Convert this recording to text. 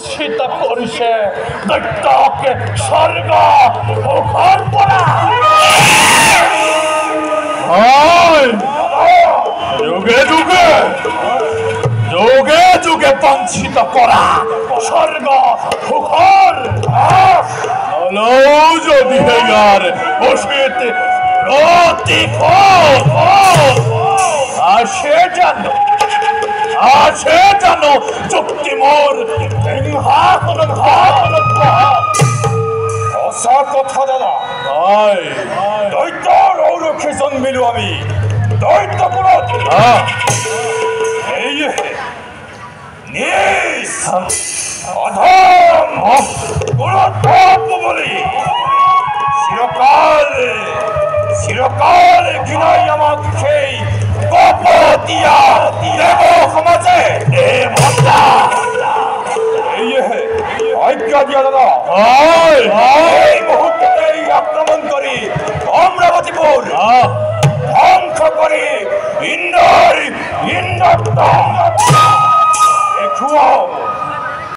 সীতা করিছে দৈত্যকে স্বর্গ ও ঘর পড়া যুগে যুগে যুগে যুগে বঞ্চিত করা স্বর্গ ও ঘর যদি আর অসিত আসে জানো চুক্তি মোর সঁচা কথা দাদা দৈত্য রৌরক্ষে জন্মিলো আমি দৈত্য পুরত বলি চিরকাল ঘৃণাই আমাক সেই কপতিয়া দেব সমাজে আজ্ঞা দিয়া দাদা এই মুহূর্তেই আক্রমণ করি অমরাবতীপুর ধ্বংস করি ইন্দ্র দেখুয়াও